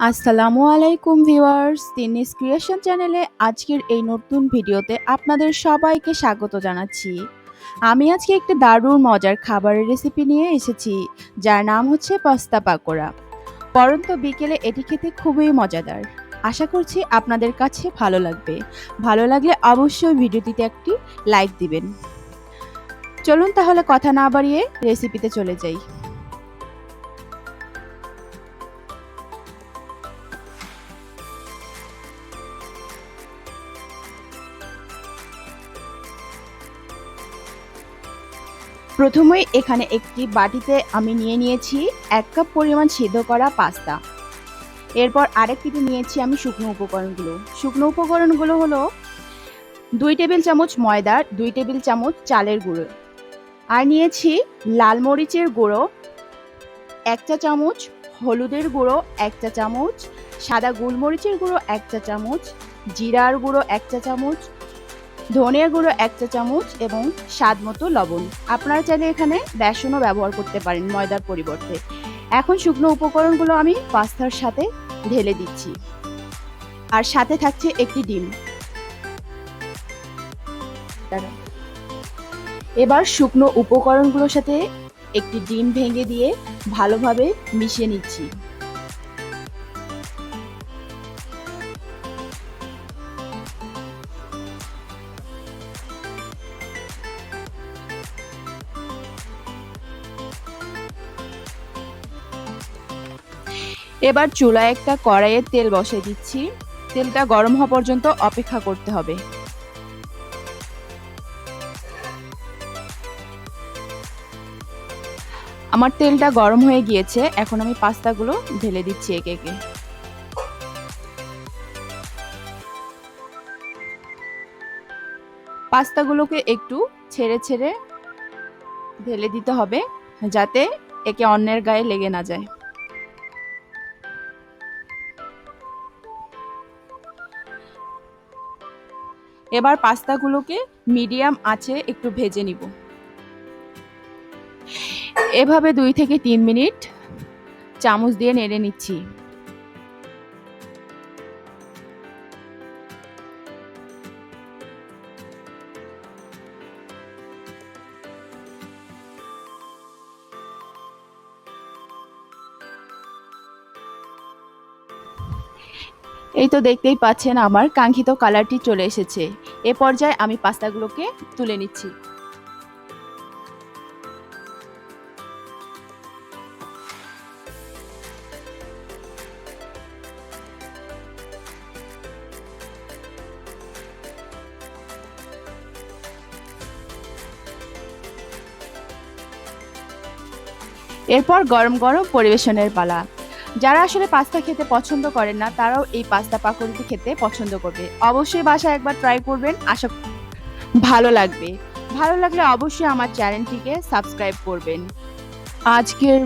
আসসালামু আলাইকুম viewers, তিন্নিস creation চ্যানেলে আজকের এই নতুন ভিডিওতে আপনাদের সবাইকে স্বাগত জানাচ্ছি। আমি আজকে একটি দারুণ মজার খাবারের রেসিপি নিয়ে এসেছি, যার নাম হচ্ছে পাস্তা পাকোড়া। পরন্ত বিকেলে এটি খেতে খুবই মজাদার। আশা করছি আপনাদের কাছে ভালো লাগবে। ভালো লাগলে অবশ্যই ভিডিওটিতে একটি লাইক দিবেন। চলুন তাহলে কথা না বাড়িয়ে রেসিপিতে চলে যাই। প্রথমেই এখানে একটি বাটিতে আমি নিয়েছি 1 কাপ পরিমাণ সিদ্ধ করা পাস্তা। এরপর আরেকটিতে নিয়েছি আমি শুকনো উপকরণগুলো হলো 2 টেবিল চামচ ময়দা, 2 টেবিল চামচ চালের গুঁড়ো, আর নিয়েছি লাল মরিচের গুঁড়ো 1 চা চামচ, হলুদের গুঁড়ো 1 চা চামচ, সাদা গোলমরিচের গুঁড়ো 1 চা চামচ, জিরার গুঁড়ো 1 চা চামচ, ধনিয়া গুঁড়ো 1 চা চামচ এবং স্বাদ মতো লবণ। আপনারা চাইলে এখানে বেসনও ব্যবহার করতে পারেন ময়দার পরিবর্তে। এখন শুকনো উপকরণগুলো আমি পাস্তার সাথে ঢেলে দিচ্ছি, আর সাথে থাকছে একটি ডিম। এবার শুকনো উপকরণগুলোর সাথে একটি ডিম ভেঙে দিয়ে ভালোভাবে মিশিয়ে নিচ্ছি। এবার চুলায় একটা কড়াইয়ে তেল বসিয়ে দিচ্ছি। তেলটা গরম হওয়া পর্যন্ত অপেক্ষা করতে হবে। আমার তেলটা গরম হয়ে গিয়েছে, এখন আমি পাস্তাগুলো ঢেলে দিচ্ছি একে একে। পাস্তাগুলোকে একটু ছেড়ে ছেড়ে ঢেলে দিতে হবে, যাতে একে অন্যের গায়ে লেগে না যায়। এবার পাস্তাগুলোকে মিডিয়াম আঁচে একটু ভেজে নিব। এভাবে 2 থেকে 3 মিনিট চামচ দিয়ে নেড়ে নিচ্ছি। এই তো দেখতেই পাচ্ছেন আমার কাঙ্ক্ষিত কালারটি চলে এসেছে। এ পর্যায়ে আমি পাস্তাগুলোকে তুলে নিচ্ছি। এরপর গরম গরম পরিবেশনের পালা। যারা আসলে পাস্তা খেতে পছন্দ করেন না, তারাও এই পাস্তা পাকোড়াটি খেতে পছন্দ করবে। অবশ্যই বাসায় একবার ট্রাই করবেন, আশা ভালো লাগবে। ভালো লাগলে অবশ্যই আমার চ্যানেলটিকে সাবস্ক্রাইব করবেন। আজকের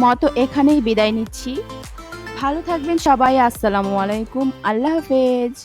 মতো এখানেই বিদায় নিচ্ছি। ভালো থাকবেন সবাই। আসসালামু আলাইকুম, আল্লাহ হাফেজ।